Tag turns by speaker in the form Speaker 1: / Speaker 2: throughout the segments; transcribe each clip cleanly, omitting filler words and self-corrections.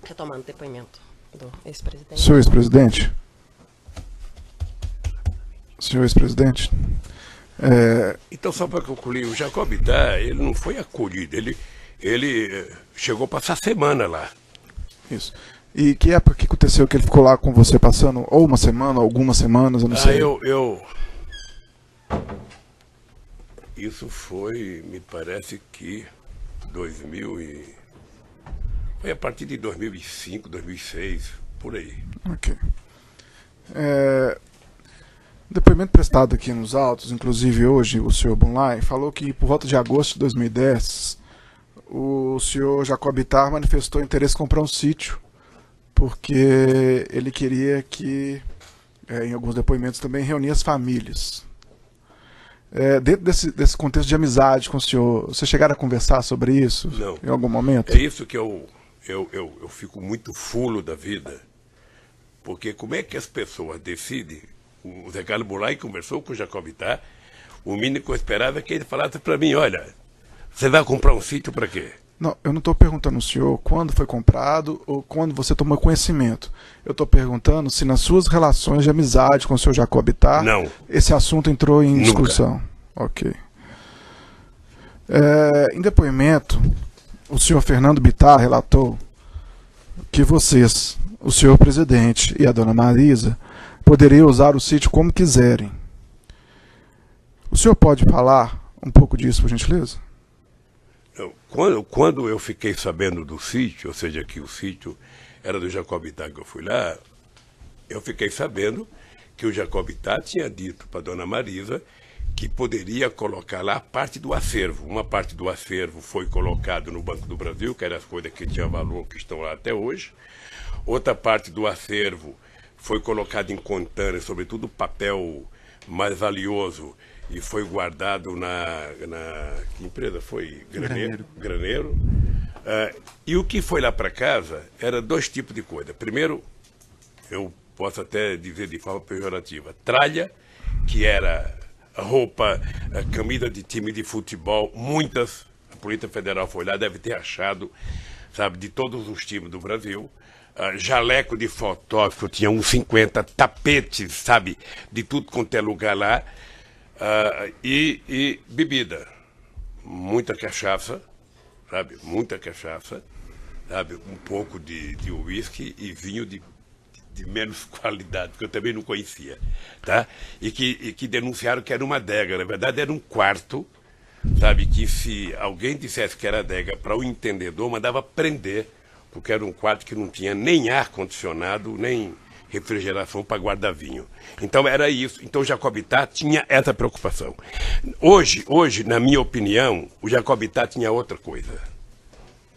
Speaker 1: Retomando o depoimento do ex-presidente.
Speaker 2: Senhor ex-presidente. Senhor ex-presidente.
Speaker 3: Então, só para concluir, o Jacob Bittar, ele não foi acolhido, ele chegou a passar semana lá.
Speaker 2: Isso. E que época que aconteceu que ele ficou lá com você passando? Ou uma semana, algumas semanas, eu não sei.
Speaker 3: Isso foi, me parece que 2000 e... Foi a partir de 2005, 2006, por aí.
Speaker 2: Ok. Depoimento prestado aqui nos autos, inclusive hoje, o senhor Bunlai falou que por volta de agosto de 2010, o senhor Jacob Bittar manifestou interesse em comprar um sítio, porque ele queria que, em alguns depoimentos também, reunir as famílias. Dentro desse contexto de amizade com o senhor, vocês chegaram a conversar sobre isso?
Speaker 3: Não.
Speaker 2: Em algum momento?
Speaker 3: É isso que eu fico muito fulo da vida, porque como é que as pessoas decidem? O Zé Carlos Bunlai conversou com o Jacob Bittar, o mínimo que eu esperava é que ele falasse para mim, olha, você vai comprar um sítio para quê?
Speaker 2: Não, eu não estou perguntando ao senhor quando foi comprado ou quando você tomou conhecimento. Eu estou perguntando se nas suas relações de amizade com o senhor Jacob Bittar,
Speaker 3: não,
Speaker 2: esse assunto entrou em discussão.
Speaker 3: Nunca.
Speaker 2: Ok. Em depoimento, o senhor Fernando Bittar relatou que vocês, o senhor presidente e a dona Marisa, poderiam usar o sítio como quiserem. O senhor pode falar um pouco disso, por gentileza?
Speaker 3: Quando eu fiquei sabendo do sítio, ou seja, que o sítio era do Jacob Bittar, que eu fui lá, eu fiquei sabendo que o Jacob Bittar tinha dito para a dona Marisa que poderia colocar lá parte do acervo. Uma parte do acervo foi colocado no Banco do Brasil, que eram as coisas que tinham valor, que estão lá até hoje. Outra parte do acervo foi colocada em contâneres, sobretudo papel mais valioso, e foi guardado que empresa foi? Graneiro. E o que foi lá para casa era dois tipos de coisa. Primeiro, eu posso até dizer de forma pejorativa, tralha, que era roupa, camisa de time de futebol, muitas, a Polícia Federal foi lá, deve ter achado, sabe, de todos os times do Brasil. Jaleco de fotógrafo, tinha uns 50 tapetes, sabe, de tudo quanto é lugar lá, e bebida, muita cachaça, sabe, um pouco de uísque e vinho de menos qualidade, que eu também não conhecia, tá? E que denunciaram que era uma adega, na verdade era um quarto, sabe, que se alguém dissesse que era adega para o entendedor, mandava prender, porque era um quarto que não tinha nem ar-condicionado, nem refrigeração para guardar vinho. Então era isso. Então o Jacob Bittar tinha essa preocupação. Hoje, na minha opinião, o Jacob Bittar tinha outra coisa.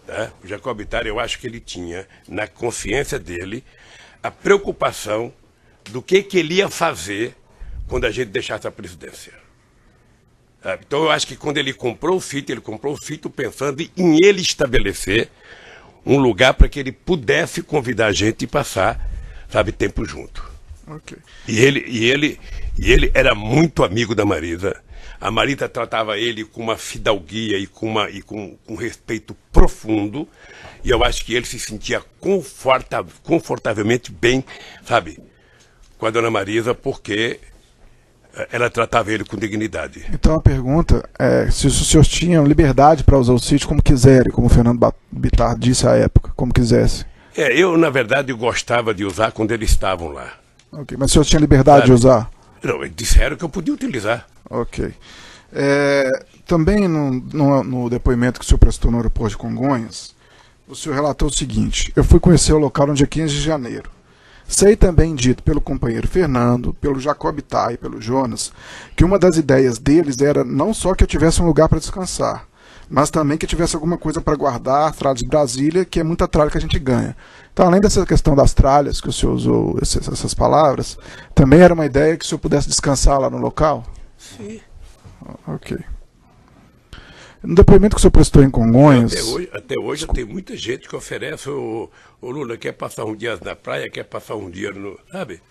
Speaker 3: Tá? O Jacob Bittar, eu acho que ele tinha, na consciência dele, a preocupação do que ele ia fazer quando a gente deixasse a presidência. Sabe? Então eu acho que quando ele comprou o sítio pensando em ele estabelecer um lugar para que ele pudesse convidar a gente e passar, sabe, tempo junto.
Speaker 2: Okay.
Speaker 3: E ele era muito amigo da Marisa. A Marisa tratava ele com uma fidalguia e com um respeito profundo. E eu acho que ele se sentia confortavelmente bem, sabe, com a dona Marisa, porque ela tratava ele com dignidade.
Speaker 2: Então a pergunta é se os senhores tinham liberdade para usar o sítio como quiserem, como o Fernando Bittar disse à época, como quisesse.
Speaker 3: Eu, na verdade, gostava de usar quando eles estavam lá.
Speaker 2: Ok, mas os senhores tinham liberdade de usar?
Speaker 3: Não, eles disseram que eu podia utilizar.
Speaker 2: Ok. Também no depoimento que o senhor prestou no aeroporto de Congonhas, o senhor relatou o seguinte: eu fui conhecer o local no dia 15 de janeiro. Sei também dito pelo companheiro Fernando, pelo Jacob Bittar e pelo Jonas, que uma das ideias deles era não só que eu tivesse um lugar para descansar, mas também que eu tivesse alguma coisa para guardar, tralhas de Brasília, que é muita tralha que a gente ganha. Então, além dessa questão das tralhas, que o senhor usou essas palavras, também era uma ideia que o senhor pudesse descansar lá no local?
Speaker 3: Sim.
Speaker 2: Ok. No depoimento que o senhor prestou em Congonhas...
Speaker 3: Até hoje tem muita gente que oferece, o Lula quer passar um dia na praia, quer passar um dia no... Sabe?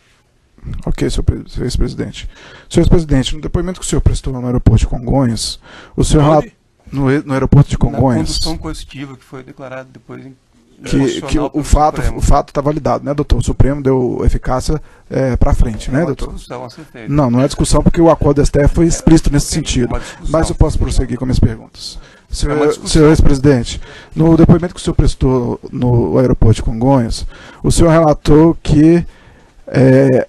Speaker 2: Ok, senhor ex-presidente. Senhor ex-presidente, no depoimento que o senhor prestou no aeroporto de Congonhas, o senhor... No aeroporto de Congonhas...
Speaker 4: Na condução coercitiva que foi declarada depois
Speaker 2: que o fato está validado, né, doutor? O Supremo deu eficácia para frente, né, doutor?
Speaker 4: Discussão a ser feita.
Speaker 2: Não é discussão, porque o acordo da STF foi explícito nesse sentido. Mas eu posso prosseguir com minhas perguntas. Senhor ex-presidente, no depoimento que o senhor prestou no aeroporto de Congonhas, o senhor relatou que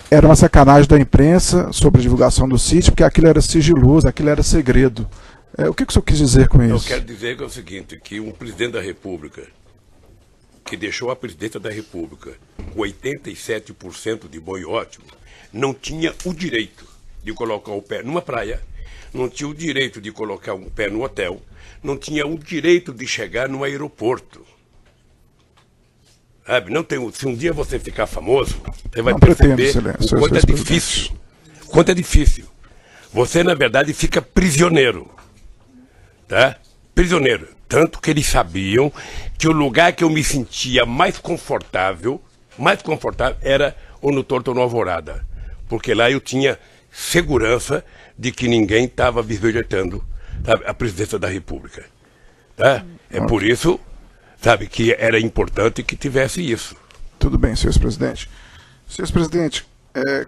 Speaker 2: era uma sacanagem da imprensa sobre a divulgação do sítio, porque aquilo era sigiloso, aquilo era segredo. O que o senhor quis dizer com isso?
Speaker 3: Eu quero dizer que é o seguinte, que um presidente da República, que deixou a presidência da República com 87% de bom e ótimo, não tinha o direito de colocar o pé numa praia, não tinha o direito de colocar um pé no hotel, não tinha o direito de chegar no aeroporto. Sabe? Não tem, se um dia você ficar famoso, você vai perceber o quanto é difícil. Quanto é difícil. Você, na verdade, fica prisioneiro. Tá? Prisioneiro. Tanto que eles sabiam que o lugar que eu me sentia mais confortável era ou no Torto ou no Alvorada. Porque lá eu tinha segurança de que ninguém estava bisbilhotando, sabe, a presidência da República. Tá? É por isso, sabe, que era importante que tivesse isso.
Speaker 2: Tudo bem, senhor ex-presidente. Senhor ex-presidente,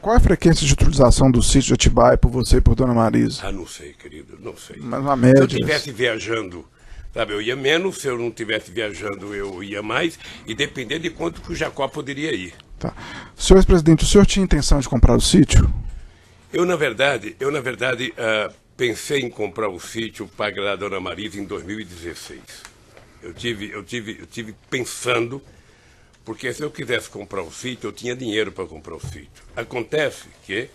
Speaker 2: qual é a frequência de utilização do sítio de Atibaia por você e por Dona Marisa?
Speaker 3: Não sei, querido, não sei.
Speaker 2: Mas uma média.
Speaker 3: Se eu estivesse viajando, sabe, eu ia menos, se eu não estivesse viajando, eu ia mais, e dependendo de quanto que o Jacó poderia ir.
Speaker 2: Tá. Senhor ex-presidente, o senhor tinha intenção de comprar o sítio?
Speaker 3: Eu, na verdade, pensei em comprar o sítio para agradar a Dona Marisa em 2016. Eu tive pensando, porque se eu quisesse comprar o sítio, eu tinha dinheiro para comprar o sítio. Acontece que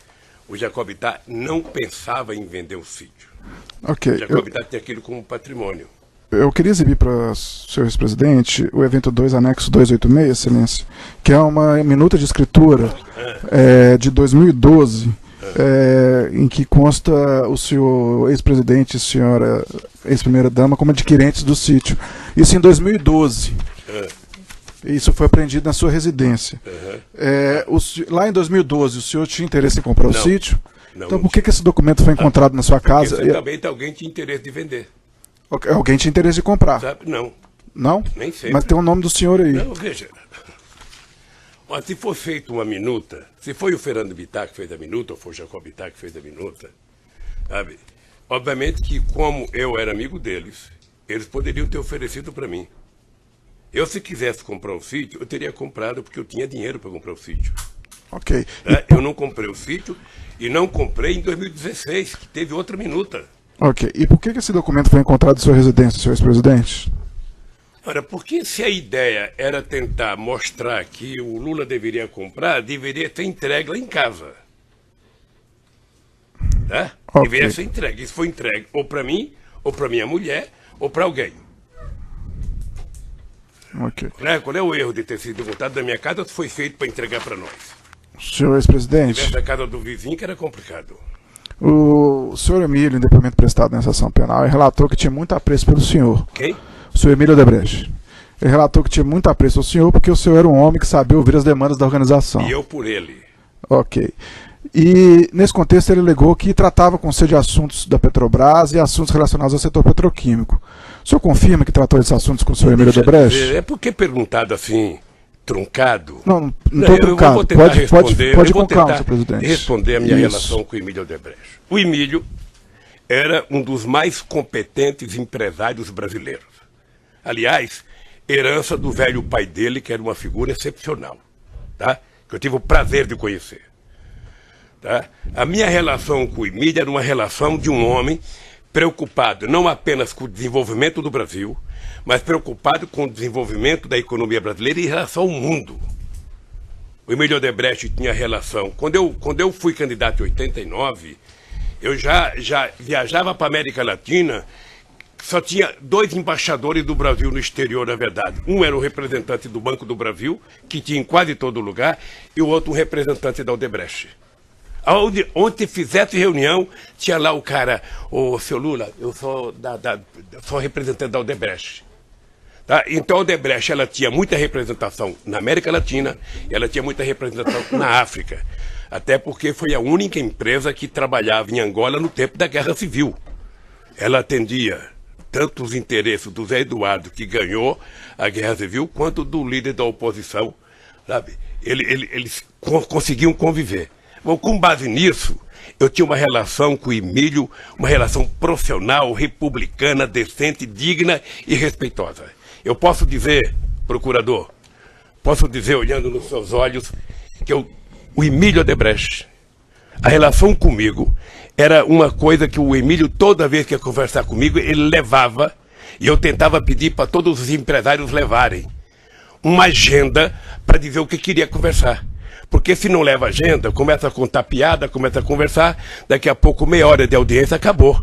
Speaker 3: o Jacobitá não pensava em vender o sítio.
Speaker 2: Ok.
Speaker 3: O Jacobitá tinha aquilo como patrimônio.
Speaker 2: Eu queria exibir para o senhor ex-presidente o evento 2, anexo 286, excelência, que é uma minuta de escritura de 2012, em que consta o senhor ex-presidente e a senhora ex-primeira-dama como adquirentes do sítio. Isso em 2012. Isso foi apreendido na sua residência. Lá em 2012, o senhor tinha interesse em comprar o sítio? Não, então por que esse documento foi encontrado na sua casa?
Speaker 3: Porque também alguém tinha interesse de vender.
Speaker 2: Alguém tinha interesse de comprar?
Speaker 3: Sabe? Não.
Speaker 2: Não?
Speaker 3: Nem sempre.
Speaker 2: Mas tem o nome do senhor aí.
Speaker 3: Não, veja. Mas se for feita uma minuta, se foi o Fernando Bittar que fez a minuta, ou foi o Jacob Bittar que fez a minuta, sabe? Obviamente que, como eu era amigo deles, eles poderiam ter oferecido para mim. Eu, se quisesse comprar o sítio, eu teria comprado, porque eu tinha dinheiro para comprar o sítio.
Speaker 2: Ok.
Speaker 3: Eu não comprei o sítio e não comprei em 2016, que teve outra minuta.
Speaker 2: Ok. E por que esse documento foi encontrado em sua residência, senhor ex-presidente?
Speaker 3: Ora, porque se a ideia era tentar mostrar que o Lula deveria comprar, deveria ter entregue lá em casa. Tá?
Speaker 2: Okay.
Speaker 3: Deveria ser entregue. Isso foi entregue ou para mim, ou para minha mulher, ou para alguém.
Speaker 2: Ok.
Speaker 3: Qual é o erro de ter sido montado da minha casa se foi feito para entregar para nós?
Speaker 2: Senhor ex-presidente.
Speaker 3: Se tivesse a casa do vizinho, que era complicado.
Speaker 2: O senhor Emílio, em depoimento prestado nessa ação penal, ele relatou que tinha muito apreço pelo senhor.
Speaker 3: Quem?
Speaker 2: O senhor Emílio Odebrecht. Ele relatou que tinha muito apreço pelo senhor porque o senhor era um homem que sabia ouvir as demandas da organização.
Speaker 3: E eu por ele.
Speaker 2: Ok. E, nesse contexto, ele alegou que tratava com você de assuntos da Petrobras e assuntos relacionados ao setor petroquímico. O senhor confirma que tratou desses assuntos com o senhor Emílio Odebrecht?
Speaker 3: É porque perguntado assim, truncado.
Speaker 2: Não estou truncado. Pode com calma, senhor presidente.
Speaker 3: Responder a minha relação com o Emílio Odebrecht. O Emílio era um dos mais competentes empresários brasileiros. Aliás, herança do velho pai dele, que era uma figura excepcional, tá? Que eu tive o prazer de conhecer. Tá? A minha relação com o Emílio era uma relação de um homem preocupado não apenas com o desenvolvimento do Brasil, mas preocupado com o desenvolvimento da economia brasileira em relação ao mundo. O Emílio Odebrecht tinha relação. Quando eu fui candidato em 89, eu já viajava para a América Latina, só tinha 2 embaixadores do Brasil no exterior, na verdade. Um era o representante do Banco do Brasil, que tinha em quase todo lugar, e o outro um representante da Odebrecht. Onde fizesse reunião, tinha lá o cara, ô seu Lula, eu sou representante da Odebrecht. Tá? Então a Odebrecht ela tinha muita representação na América Latina, e ela tinha muita representação na África. Até porque foi a única empresa que trabalhava em Angola no tempo da Guerra Civil. Ela atendia tanto os interesses do Zé Eduardo, que ganhou a Guerra Civil, quanto do líder da oposição, sabe? Eles conseguiam conviver. Bom, com base nisso, eu tinha uma relação com o Emílio, uma relação profissional, republicana, decente, digna e respeitosa. Eu posso dizer, procurador, posso dizer, olhando nos seus olhos, que o Emílio Odebrecht, a relação comigo era uma coisa que o Emílio, toda vez que ia conversar comigo, ele levava, e eu tentava pedir para todos os empresários levarem uma agenda para dizer o que queria conversar. Porque se não leva agenda, começa a contar piada, começa a conversar, daqui a pouco meia hora de audiência acabou.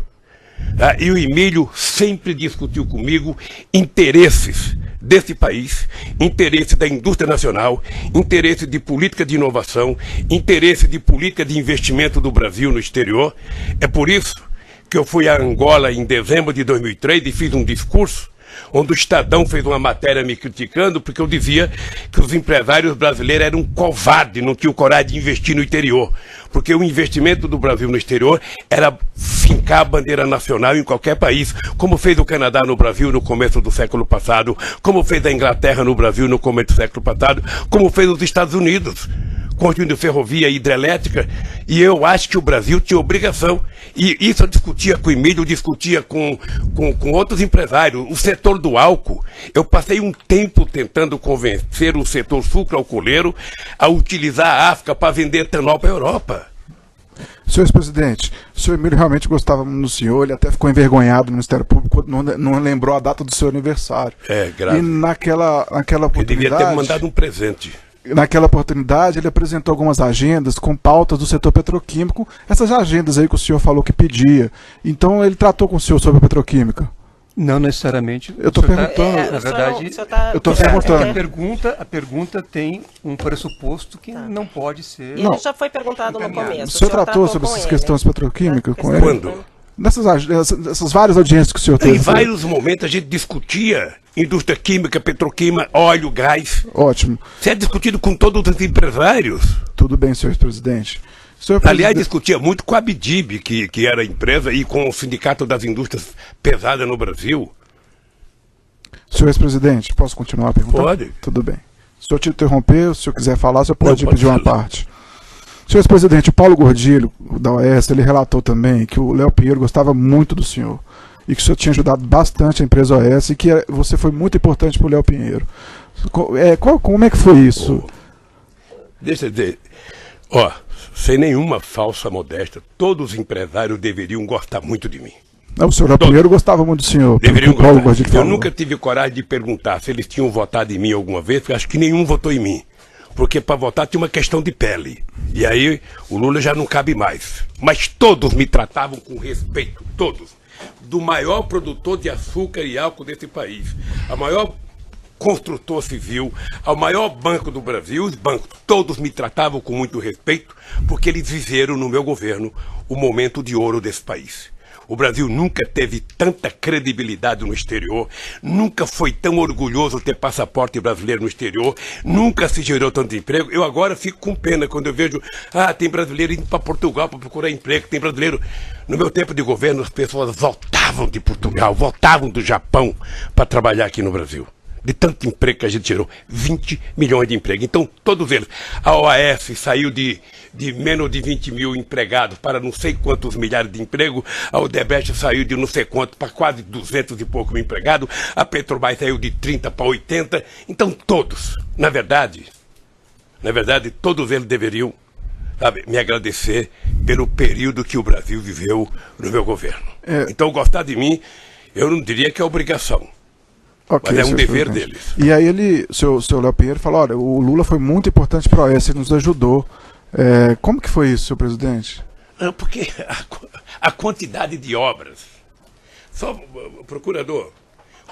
Speaker 3: E o Emílio sempre discutiu comigo interesses desse país, interesse da indústria nacional, interesse de política de inovação, interesse de política de investimento do Brasil no exterior. É por isso que eu fui a Angola em dezembro de 2003 e fiz um discurso onde o Estadão fez uma matéria me criticando porque eu dizia que os empresários brasileiros eram covardes, não tinham coragem de investir no exterior. Porque o investimento do Brasil no exterior era fincar a bandeira nacional em qualquer país, como fez o Canadá no Brasil no começo do século passado, como fez a Inglaterra no Brasil no começo do século passado, como fez os Estados Unidos, construindo ferrovia hidrelétrica, e eu acho que o Brasil tinha obrigação. E isso eu discutia com o Emílio, eu discutia com outros empresários. O setor do álcool, eu passei um tempo tentando convencer o setor sucroalcooleiro a utilizar a África para vender etanol para a Europa.
Speaker 2: Senhor ex-presidente, o senhor Emílio realmente gostava muito do senhor, ele até ficou envergonhado no Ministério Público, não lembrou a data do seu aniversário.
Speaker 3: É, grave.
Speaker 2: E naquela oportunidade...
Speaker 3: Ele devia ter me mandado um presente.
Speaker 2: Naquela oportunidade, ele apresentou algumas agendas com pautas do setor petroquímico, essas agendas aí que o senhor falou que pedia. Então, ele tratou com o senhor sobre a petroquímica?
Speaker 4: Não necessariamente.
Speaker 2: Eu estou perguntando.
Speaker 4: Na verdade,
Speaker 2: eu estou perguntando.
Speaker 4: A pergunta tem um pressuposto que não pode ser...
Speaker 1: Ele já foi perguntado no começo.
Speaker 2: O senhor tratou sobre essas questões petroquímicas com ele?
Speaker 3: Quando?
Speaker 2: Nessas várias audiências que o senhor teve.
Speaker 3: Em vários momentos a gente discutia indústria química, petroquímica, óleo, gás.
Speaker 2: Ótimo.
Speaker 3: Isso é discutido com todos os empresários.
Speaker 2: Tudo bem, senhor ex-presidente.
Speaker 3: Aliás, discutia muito com a Abdib, que era a empresa, e com o Sindicato das Indústrias Pesadas no Brasil.
Speaker 2: Senhor ex-presidente, posso continuar a perguntar?
Speaker 3: Pode.
Speaker 2: Tudo bem. Se o senhor te interromper, se o senhor quiser falar, o senhor pode
Speaker 3: Não, pode
Speaker 2: pedir uma
Speaker 3: falar.
Speaker 2: parte. Senhor ex-presidente, o Paulo Gordilho, da OAS, ele relatou também que o Léo Pinheiro gostava muito do senhor e que o senhor tinha ajudado bastante a empresa OAS e que você foi muito importante para o Léo Pinheiro. Como é que foi isso?
Speaker 3: Deixa eu dizer, ó, sem nenhuma falsa modéstia, todos os empresários deveriam gostar muito de mim.
Speaker 2: Não, o senhor Léo Pinheiro gostava muito do senhor.
Speaker 3: Deveriam
Speaker 2: o Paulo
Speaker 3: gostar.
Speaker 2: Gordilho
Speaker 3: Eu
Speaker 2: falou.
Speaker 3: nunca tive coragem de perguntar se eles tinham votado em mim alguma vez, porque acho que nenhum votou em mim. Porque para votar tinha uma questão de pele. E aí o Lula já não cabe mais. Mas todos me tratavam com respeito, todos. Do maior produtor de açúcar e álcool desse país, a maior construtor civil, ao maior banco do Brasil, os bancos, todos me tratavam com muito respeito, porque eles viveram no meu governo o momento de ouro desse país. O Brasil nunca teve tanta credibilidade no exterior, nunca foi tão orgulhoso ter passaporte brasileiro no exterior, nunca se gerou tanto emprego. Eu agora fico com pena quando eu vejo, tem brasileiro indo para Portugal para procurar emprego, tem brasileiro... No meu tempo de governo, as pessoas voltavam de Portugal, voltavam do Japão para trabalhar aqui no Brasil. De tanto emprego que a gente gerou, 20 milhões de empregos. Então, todos eles. A OAS saiu de menos de 20 mil empregados para não sei quantos milhares de empregos. A Odebrecht saiu de não sei quanto para quase 200 e pouco mil empregados. A Petrobras saiu de 30 para 80. Então, todos, na verdade, todos eles deveriam, sabe, me agradecer pelo período que o Brasil viveu no meu governo. Então, gostar de mim, eu não diria que é obrigação.
Speaker 2: Okay,
Speaker 3: mas é um
Speaker 2: senhor
Speaker 3: dever
Speaker 2: presidente.
Speaker 3: deles.
Speaker 2: E aí o seu Léo Pinheiro falou, olha, o Lula foi muito importante para a OAS, ele nos ajudou. Como que foi isso, senhor presidente?
Speaker 3: Não, porque a quantidade de obras. Só, procurador,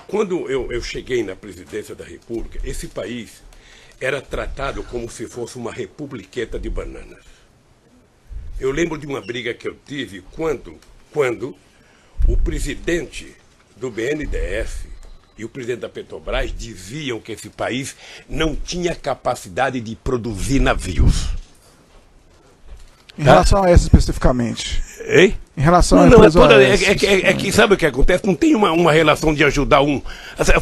Speaker 3: quando eu cheguei na presidência da República, esse país era tratado como se fosse uma republiqueta de bananas. Eu lembro de uma briga que eu tive quando o presidente do BNDES e o presidente da Petrobras diziam que esse país não tinha capacidade de produzir navios.
Speaker 2: Em relação a essa especificamente?
Speaker 3: Hein?
Speaker 2: Em relação à
Speaker 3: Não,
Speaker 2: empresa
Speaker 3: que sabe o que acontece? Não tem uma relação de ajudar um.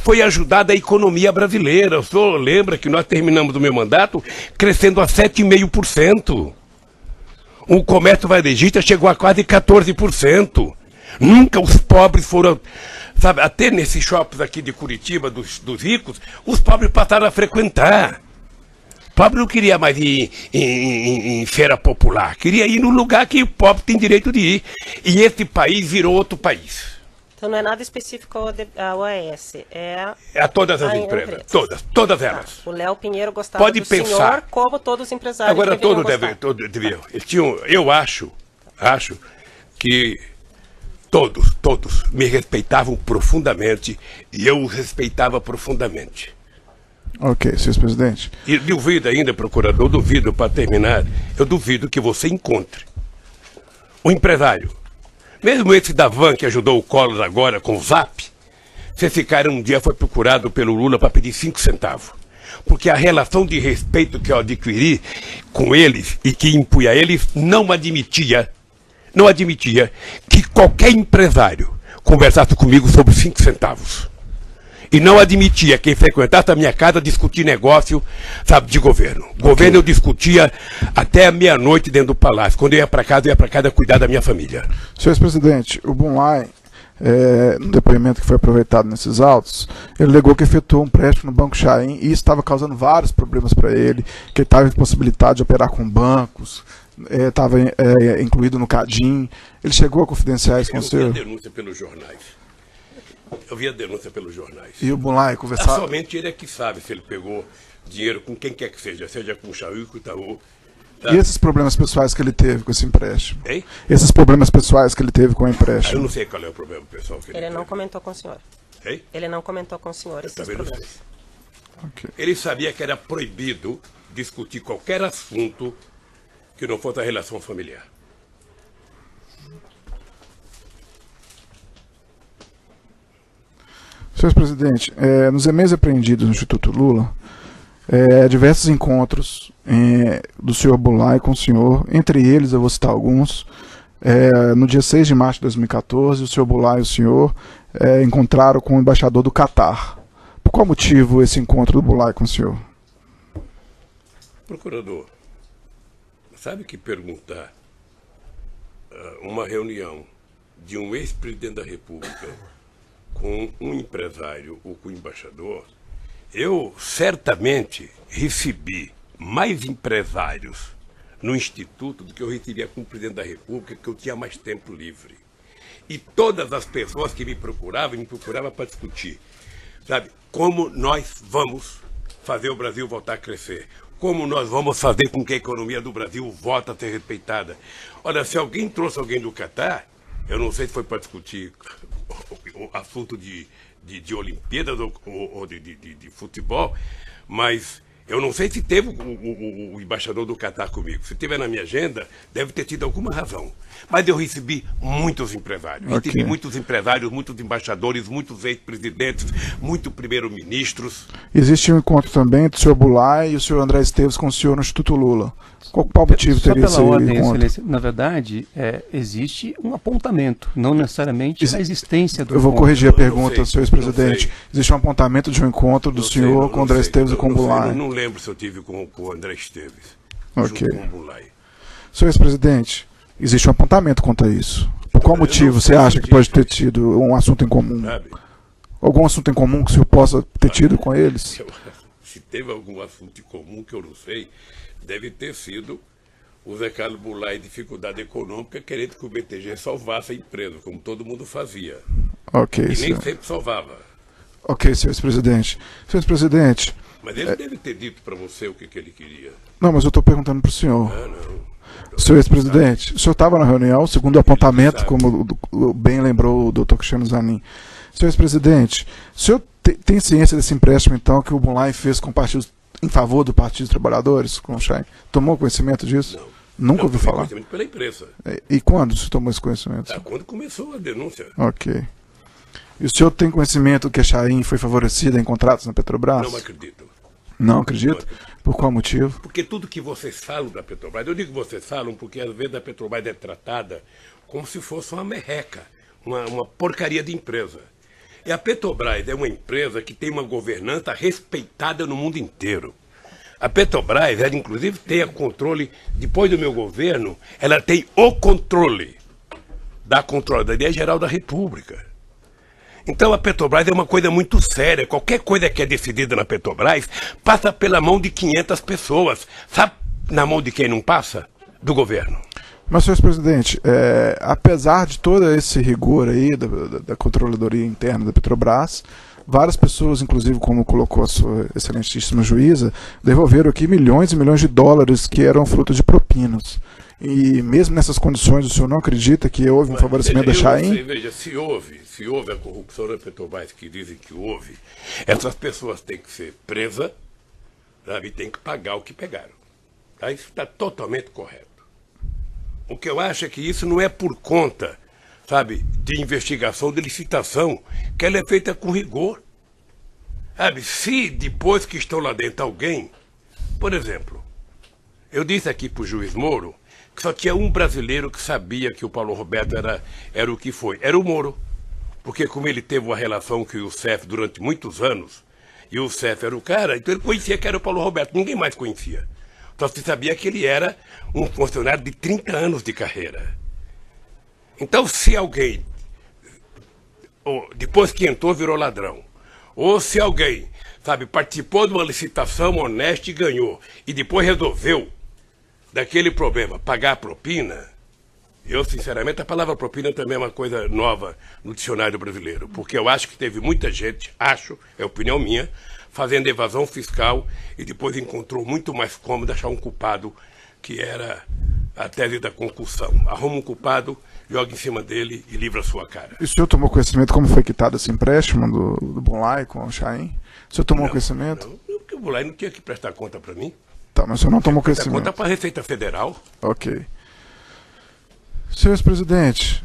Speaker 3: Foi ajudada a economia brasileira. O senhor lembra que nós terminamos o meu mandato crescendo a 7,5%. O comércio varejista chegou a quase 14%. Nunca os pobres foram. Sabe, até nesses shoppings aqui de Curitiba, dos ricos, os pobres passaram a frequentar. O pobre não queria mais ir em feira popular, queria ir no lugar que o pobre tem direito de ir. E esse país virou outro país.
Speaker 1: Então não é nada específico à OAS, é
Speaker 3: a todas as empresas, todas elas.
Speaker 1: O Léo Pinheiro gostava
Speaker 3: Pode
Speaker 1: do
Speaker 3: pensar.
Speaker 1: senhor, como todos os empresários.
Speaker 3: Agora todos deviam. Eu acho que todos me respeitavam profundamente e eu os respeitava profundamente.
Speaker 2: Ok, senhor presidente.
Speaker 3: E duvido ainda, procurador, duvido, para terminar, eu duvido que você encontre um empresário, mesmo esse da Van que ajudou o Collor agora com o Zap, se esse cara um dia foi procurado pelo Lula para pedir 5 centavos. Porque a relação de respeito que eu adquiri com eles e que impunha a eles não admitia que qualquer empresário conversasse comigo sobre 5 centavos. E não admitia quem frequentasse a minha casa discutir negócio, sabe, de governo. Governo eu discutia até a meia-noite dentro do palácio. Quando eu ia para casa cuidar da minha família.
Speaker 2: Senhor presidente, o Bunlai, no depoimento que foi aproveitado nesses autos, ele alegou que efetuou um empréstimo no Banco Chaim e isso estava causando vários problemas para ele, que ele estava impossibilitado de operar com bancos, estava incluído no CADIM. Ele chegou a confidenciar isso com o senhor?
Speaker 3: Eu vi a denúncia pelos jornais.
Speaker 2: E o Bunlai conversava...
Speaker 3: Somente ele é que sabe se ele pegou dinheiro com quem quer que seja com o Chaim, com o Itaú.
Speaker 2: E esses problemas pessoais que ele teve com esse empréstimo?
Speaker 3: Hein?
Speaker 2: Esses problemas pessoais que ele teve com o empréstimo?
Speaker 3: Eu não sei qual é o problema pessoal que ele
Speaker 1: Ele
Speaker 3: teve.
Speaker 1: não comentou com o senhor.
Speaker 3: Hein?
Speaker 1: Ele não comentou com o senhor esses
Speaker 3: Também não sei.
Speaker 1: problemas.
Speaker 2: Ok.
Speaker 3: Ele sabia que era proibido discutir qualquer assunto que não fosse a relação familiar.
Speaker 2: Senhor presidente, nos e-mails apreendidos no Instituto Lula, diversos encontros do senhor Bunlai com o senhor, entre eles eu vou citar alguns. No dia 6 de março de 2014, o senhor Bunlai e o senhor encontraram com o embaixador do Catar. Por qual motivo esse encontro do Bunlai com o senhor?
Speaker 3: Procurador, sabe que perguntar uma reunião de um ex-presidente da República com um empresário ou com um embaixador, eu certamente recebi mais empresários no Instituto do que eu recebia com o presidente da República, que eu tinha mais tempo livre. E todas as pessoas que me procuravam para discutir, sabe, como nós vamos fazer o Brasil voltar a crescer, como nós vamos fazer com que a economia do Brasil volte a ser respeitada. Olha, se alguém trouxe alguém do Catar, eu não sei se foi para discutir o assunto de Olimpíadas ou de futebol, mas eu não sei se teve o embaixador do Catar comigo. Se tiver na minha agenda, deve ter tido alguma razão. Mas eu recebi muitos empresários.
Speaker 2: Okay.
Speaker 3: Recebi muitos empresários, muitos embaixadores, muitos ex-presidentes, muitos primeiros-ministros.
Speaker 2: Existe um encontro também do senhor Bunlai e o senhor André Esteves com o senhor no Instituto Lula. Qual motivo teria esse
Speaker 4: ordem,
Speaker 2: encontro?
Speaker 4: Excelência, na verdade, existe um apontamento, não necessariamente a existência do
Speaker 2: Eu vou
Speaker 4: encontro.
Speaker 2: corrigir a pergunta,
Speaker 3: sei,
Speaker 2: senhor ex-presidente.
Speaker 3: não sei.
Speaker 2: Existe um apontamento de um encontro do senhor com o André Esteves e com o Bunlai.
Speaker 3: Não lembro se eu tive com o André Esteves.
Speaker 2: Ok.
Speaker 3: Junto com o Bunlai.
Speaker 2: Senhor ex-presidente, existe um apontamento quanto a isso. Por qual motivo você acha que pode ter tido um assunto em comum?
Speaker 3: Sabe?
Speaker 2: Algum assunto em comum que o senhor possa ter tido com eles?
Speaker 3: Se teve algum assunto em comum que eu não sei, deve ter sido o Zé Carlos Bunlai em dificuldade econômica, querendo que o BTG salvasse a empresa, como todo mundo fazia.
Speaker 2: Ok,
Speaker 3: E nem
Speaker 2: senhor.
Speaker 3: sempre salvava.
Speaker 2: Ok, senhor ex-presidente. Senhor ex-presidente,
Speaker 3: Mas ele deve ter dito para você o que ele queria.
Speaker 2: não, mas eu estou perguntando para o senhor.
Speaker 3: Ah, não.
Speaker 2: Senhor ex-presidente, o senhor estava na reunião, segundo o apontamento,
Speaker 3: sabe.
Speaker 2: como bem lembrou o doutor Cristiano Zanin. Senhor ex-presidente, o senhor tem ciência desse empréstimo, então, que o Bunlai fez com partidos em favor do Partido dos Trabalhadores, com o Chaim? Tomou conhecimento disso?
Speaker 3: Não.
Speaker 2: Nunca ouviu
Speaker 3: Eu tive
Speaker 2: falar?
Speaker 3: conhecimento pela imprensa.
Speaker 2: E quando você tomou esse conhecimento?
Speaker 3: Quando começou a denúncia.
Speaker 2: Ok. E o senhor tem conhecimento que a Chaim foi favorecida em contratos na Petrobras?
Speaker 3: Não acredito.
Speaker 2: Não acredito? Por qual motivo?
Speaker 3: Porque tudo que vocês falam da Petrobras, eu digo que vocês falam porque às vezes a Petrobras é tratada como se fosse uma merreca, uma porcaria de empresa. E a Petrobras é uma empresa que tem uma governança respeitada no mundo inteiro. A Petrobras, ela inclusive tem o controle, depois do meu governo, ela tem o controle da Controladoria Geral da República. Então a Petrobras é uma coisa muito séria. Qualquer coisa que é decidida na Petrobras passa pela mão de 500 pessoas. Sabe na mão de quem não passa? Do governo.
Speaker 2: Mas, senhor presidente, apesar de todo esse rigor aí da controladoria interna da Petrobras, várias pessoas, inclusive como colocou a sua excelentíssima juíza, devolveram aqui milhões e milhões de dólares que eram fruto de propinas. E mesmo nessas condições, o senhor não acredita que houve um favorecimento da Chaim?
Speaker 3: Veja, se houve a corrupção na Petrobras, que dizem que houve, essas pessoas têm que ser presas, sabe, e têm que pagar o que pegaram. Tá? Isso está totalmente correto. O que eu acho é que isso não é por conta, sabe, de investigação, de licitação, que ela é feita com rigor. Sabe, se depois que estão lá dentro alguém, por exemplo, eu disse aqui para o juiz Moro que só tinha um brasileiro que sabia que o Paulo Roberto era o que foi, era o Moro. Porque como ele teve uma relação com o Youssef durante muitos anos, e o Youssef era o cara, então ele conhecia que era o Paulo Roberto, ninguém mais conhecia. Só se sabia que ele era um funcionário de 30 anos de carreira. Então, se alguém, depois que entrou, virou ladrão, ou se alguém, sabe, participou de uma licitação honesta e ganhou, e depois resolveu, daquele problema, pagar a propina, eu, sinceramente, a palavra propina também é uma coisa nova no dicionário brasileiro, porque eu acho que teve muita gente, é opinião minha, fazendo evasão fiscal e depois encontrou muito mais cômodo achar um culpado, que era a tese da concussão. Arruma um culpado, joga em cima dele e livra a sua cara.
Speaker 2: E o senhor tomou conhecimento como foi quitado esse empréstimo do Bunlai com o Chaim? O senhor tomou conhecimento?
Speaker 3: Não, porque o Bunlai não tinha que prestar conta para mim.
Speaker 2: Tá, mas o senhor não tomou
Speaker 3: Prestar
Speaker 2: conhecimento.
Speaker 3: conta para a Receita Federal.
Speaker 2: Ok. Senhor presidente,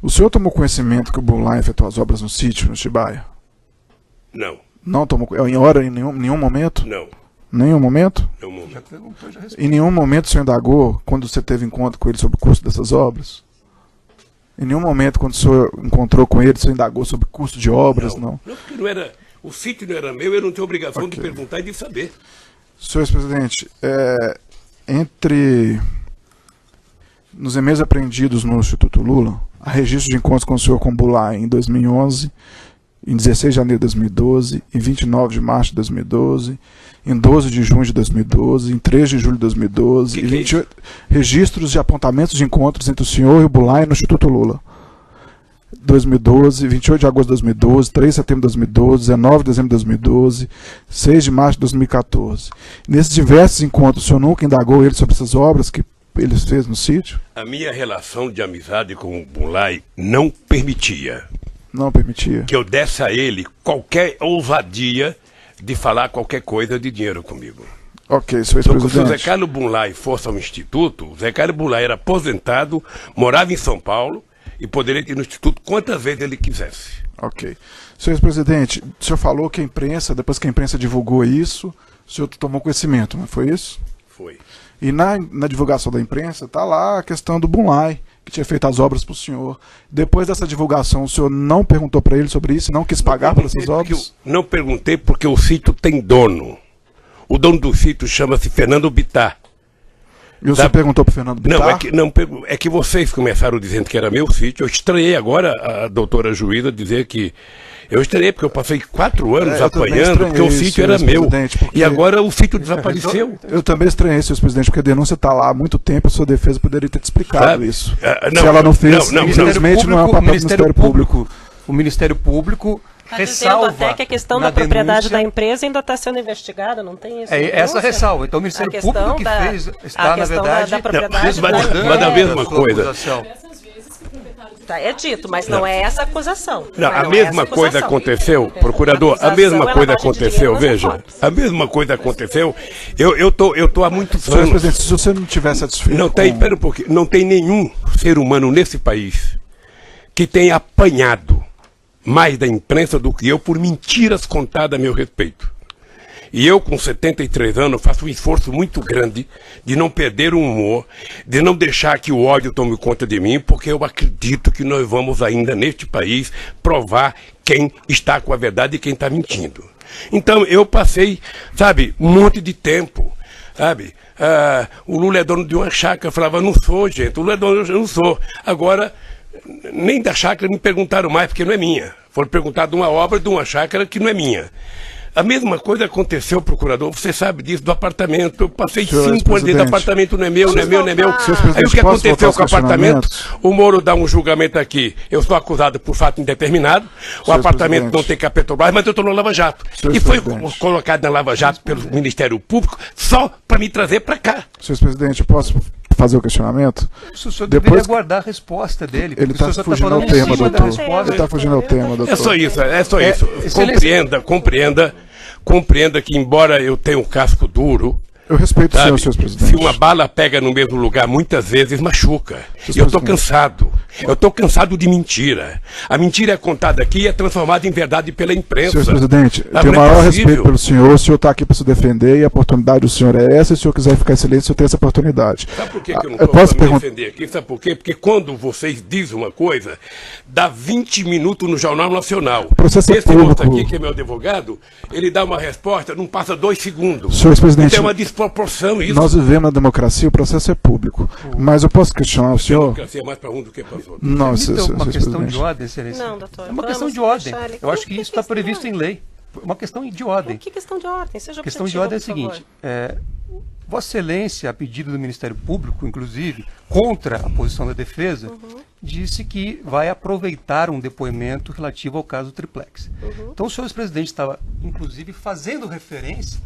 Speaker 2: o senhor tomou conhecimento que o Bunlai efetuou as obras no sítio, no Atibaia?
Speaker 3: Não,
Speaker 2: Não tomou em nenhum momento?
Speaker 3: não.
Speaker 2: Nenhum momento?
Speaker 3: É um momento.
Speaker 4: Já perguntou, já
Speaker 2: Em
Speaker 4: respondi.
Speaker 2: nenhum momento o senhor indagou quando você teve encontro com ele sobre o custo dessas obras? Em nenhum momento, quando o senhor encontrou com ele, o senhor indagou sobre o custo de obras? Não.
Speaker 3: Não, porque não era, o sítio não era meu, eu não tenho obrigação de
Speaker 2: Ok.
Speaker 3: perguntar e de saber.
Speaker 2: Senhor presidente, nos e-mails apreendidos no Instituto Lula, há registro de encontros com o senhor Kumbulai em 2011, em 16 de janeiro de 2012, em 29 de março de 2012, em 12 de junho de 2012, em 3 de julho de 2012,
Speaker 3: Que
Speaker 2: e
Speaker 3: é
Speaker 2: 28 registros de apontamentos de encontros entre o senhor e o Bulai no Instituto Lula. 2012, 28 de agosto de 2012, 3 de setembro de 2012, 19 de dezembro de 2012, 6 de março de 2014. Nesses diversos encontros, o senhor nunca indagou ele sobre essas obras que ele fez no sítio?
Speaker 3: A minha relação de amizade com o Bunlai não permitia
Speaker 2: Não permitia.
Speaker 3: que eu desse a ele qualquer ousadia de falar qualquer coisa de dinheiro comigo.
Speaker 2: Ok, senhor
Speaker 3: Então, se o Zé
Speaker 2: presidente.
Speaker 3: Carlos Bunlai fosse ao Instituto, o Zé Carlos Bunlai era aposentado, morava em São Paulo e poderia ir no Instituto quantas vezes ele quisesse.
Speaker 2: Ok. Senhor presidente, o senhor falou que a imprensa, depois que a imprensa divulgou isso, o senhor tomou conhecimento, não foi isso?
Speaker 3: Foi.
Speaker 2: E na divulgação da imprensa está lá a questão do Bunlai, que tinha feito as obras para o senhor. Depois dessa divulgação, o senhor não perguntou para ele sobre isso, não quis pagar por essas obras?
Speaker 3: Não perguntei porque o sítio tem dono. O dono do sítio chama-se Fernando Bittar.
Speaker 2: E o senhor perguntou para o Fernando Bittar?
Speaker 3: É que vocês começaram dizendo que era meu sítio. Eu estranhei agora a doutora juíza dizer que... Eu estranhei porque eu passei 4 anos
Speaker 2: eu também
Speaker 3: apanhando porque o
Speaker 2: estranhei,
Speaker 3: sítio era
Speaker 2: senhor
Speaker 3: meu.
Speaker 2: presidente, porque-
Speaker 3: E agora o sítio desapareceu.
Speaker 2: Eu também estranhei, senhor presidente, porque a denúncia está lá há muito tempo, a sua defesa poderia ter te explicado
Speaker 3: Sabe?
Speaker 2: isso.
Speaker 3: Não,
Speaker 2: Se ela não fez,
Speaker 3: não,
Speaker 2: infelizmente não é um papel do Ministério Público.
Speaker 4: O Ministério Público
Speaker 1: Está dizendo
Speaker 4: ressalva
Speaker 1: até que a questão
Speaker 4: na
Speaker 1: da propriedade
Speaker 4: denúncia-
Speaker 1: da empresa ainda está sendo investigada, não tem isso? na
Speaker 4: É essa
Speaker 1: denúncia?
Speaker 4: ressalva. Então o Ministério
Speaker 1: A questão
Speaker 4: Público que
Speaker 1: da-
Speaker 4: fez
Speaker 1: a
Speaker 4: está, na
Speaker 1: questão
Speaker 4: verdade,
Speaker 1: da propriedade
Speaker 3: Mas-
Speaker 1: da
Speaker 3: mas
Speaker 1: empresa.
Speaker 3: a mesma
Speaker 4: sua
Speaker 3: coisa.
Speaker 4: acusação.
Speaker 1: Tá, é dito, mas não é essa a acusação.
Speaker 3: Não,
Speaker 1: Mas
Speaker 3: a
Speaker 1: não é
Speaker 3: mesma
Speaker 1: essa
Speaker 3: coisa
Speaker 1: acusação.
Speaker 3: aconteceu, procurador, a
Speaker 1: acusação
Speaker 3: mesma
Speaker 1: é
Speaker 3: coisa
Speaker 1: lavagem de
Speaker 3: aconteceu,
Speaker 1: dinheiro nas
Speaker 3: veja,
Speaker 1: hipóteses.
Speaker 3: a mesma coisa aconteceu, eu tô há muitos
Speaker 2: Senhor
Speaker 3: anos,
Speaker 2: presidente, se você não estiver satisfeito
Speaker 3: não tem,
Speaker 2: com-
Speaker 3: pera um pouquinho, não tem nenhum ser humano nesse país que tenha apanhado mais da imprensa do que eu por mentiras contadas a meu respeito. E eu, com 73 anos, faço um esforço muito grande de não perder o humor, de não deixar que o ódio tome conta de mim, porque eu acredito que nós vamos ainda, neste país, provar quem está com a verdade e quem está mentindo. Então, eu passei, sabe, um monte de tempo, sabe? O Lula é dono de uma chácara. Eu falava, não sou, gente, o Lula é dono, eu não sou. Agora, nem da chácara me perguntaram mais, porque não é minha. Foram perguntar de uma obra de uma chácara que não é minha. A mesma coisa aconteceu, procurador, você sabe disso, do apartamento. Eu passei 5 anos dentro do apartamento, não é meu, não é meu, não é meu. Aí o que aconteceu com o apartamento? O Moro dá um julgamento aqui. Eu sou acusado por fato indeterminado. O apartamento não tem que a Petrobras, mas eu estou no Lava Jato. E foi colocado na Lava Jato pelo Ministério Público só para me trazer para cá.
Speaker 2: Senhor presidente, eu posso fazer o questionamento?
Speaker 4: O senhor deveria aguardar a resposta dele.
Speaker 2: Ele está fugindo ao tema, doutor. Ele está fugindo ao tema, doutor.
Speaker 3: É só isso, é só isso. Compreenda que, embora eu tenha um casco duro,
Speaker 2: eu respeito o senhor presidente.
Speaker 3: Se uma bala pega no mesmo lugar, muitas vezes machuca. E eu estou cansado. Eu estou cansado de mentira. A mentira é contada aqui e é transformada em verdade pela imprensa.
Speaker 2: Senhor presidente, eu tenho o maior respeito pelo senhor. O senhor está aqui para se defender e a oportunidade do senhor é essa. E se o senhor quiser ficar em silêncio, o senhor tem essa oportunidade.
Speaker 3: Sabe por que eu não posso me defender aqui? Sabe por quê? Porque quando vocês dizem uma coisa, dá 20 minutos no Jornal Nacional. Esse outro aqui, que é meu advogado, ele dá uma resposta, não passa 2 segundos.
Speaker 2: Senhor presidente,
Speaker 3: então é uma desproporção isso.
Speaker 2: Nós vivemos na democracia, o processo é público. Mas eu posso questionar o senhor?
Speaker 3: A democracia é mais para um do que para os outros.
Speaker 2: Não,
Speaker 4: uma questão de ordem, excelência.
Speaker 1: Não, doutor.
Speaker 4: É uma questão de ordem. Eu acho que isso está previsto em lei. Uma questão de ordem.
Speaker 1: Que questão de ordem? Seja
Speaker 4: a questão de ordem é a seguinte. Vossa Excelência, a pedido do Ministério Público, inclusive, contra a posição da defesa, disse que vai aproveitar um depoimento relativo ao caso Triplex. Então, o senhor presidente estava, inclusive, fazendo referência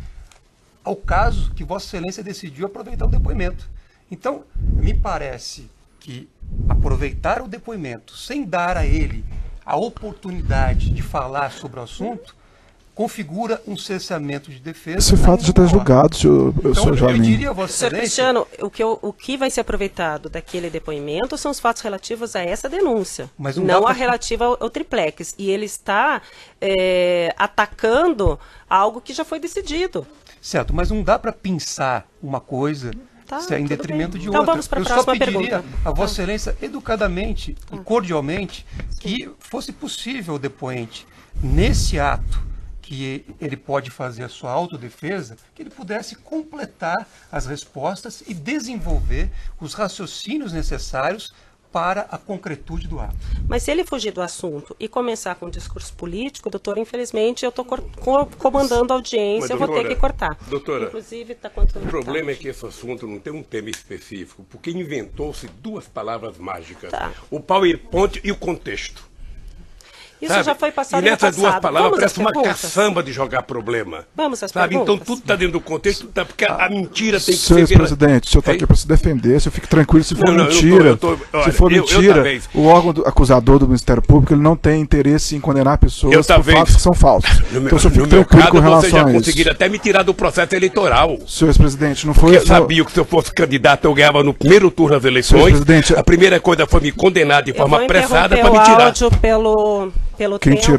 Speaker 4: ao caso que Vossa Excelência decidiu aproveitar o depoimento. Então, me parece que aproveitar o depoimento sem dar a ele a oportunidade de falar sobre o assunto configura um cessamento de defesa.
Speaker 2: Esse fato já está julgado, senhor Joaquim.
Speaker 4: Eu diria a Vossa Excelência...
Speaker 1: Senhor Cristiano, o que vai ser aproveitado daquele depoimento são os fatos relativos a essa denúncia,
Speaker 4: mas
Speaker 1: não a relativa ao Triplex. E ele está atacando algo que já foi decidido.
Speaker 4: Certo, mas não dá para pensar uma coisa em detrimento de outra.
Speaker 1: Então vamos para a próxima pergunta.
Speaker 4: Eu só pediria a Vossa Excelência, educadamente e cordialmente, que fosse possível o depoente, nesse ato que ele pode fazer a sua autodefesa, que ele pudesse completar as respostas e desenvolver os raciocínios necessários para a concretude do ato.
Speaker 1: Mas se ele fugir do assunto e começar com um discurso político, doutor, infelizmente eu estou comandando a audiência, eu vou ter que cortar.
Speaker 3: Doutora,
Speaker 1: inclusive, tá contando
Speaker 3: o problema é que esse assunto não tem um tema específico, porque inventou-se 2 palavras mágicas. O PowerPoint e o contexto.
Speaker 1: Isso
Speaker 3: sabe?
Speaker 1: Já foi passado
Speaker 3: e nessas
Speaker 1: no passado.
Speaker 3: 2 palavras
Speaker 1: Vamos
Speaker 3: parece uma caçamba de jogar problema.
Speaker 1: Vamos às
Speaker 3: sabe?
Speaker 1: perguntas?
Speaker 3: Então tudo está dentro do contexto, porque a mentira tem que
Speaker 2: ser...
Speaker 3: Senhor
Speaker 2: presidente, o senhor está aqui para se defender, se fique tranquilo, se for mentira, se for mentira, o órgão acusador do Ministério Público ele não tem interesse em condenar pessoas por fatos que são falsos. Então o senhor fique tranquilo com relação a isso.
Speaker 3: Vocês já conseguiram até me tirar do processo eleitoral.
Speaker 2: Senhor presidente, não foi...
Speaker 3: Porque eu sabia que se eu fosse candidato eu ganhava no primeiro turno das eleições. A primeira coisa foi me condenar de forma apressada para me tirar.
Speaker 1: Pelo
Speaker 2: Quem
Speaker 1: tempo.
Speaker 2: tirou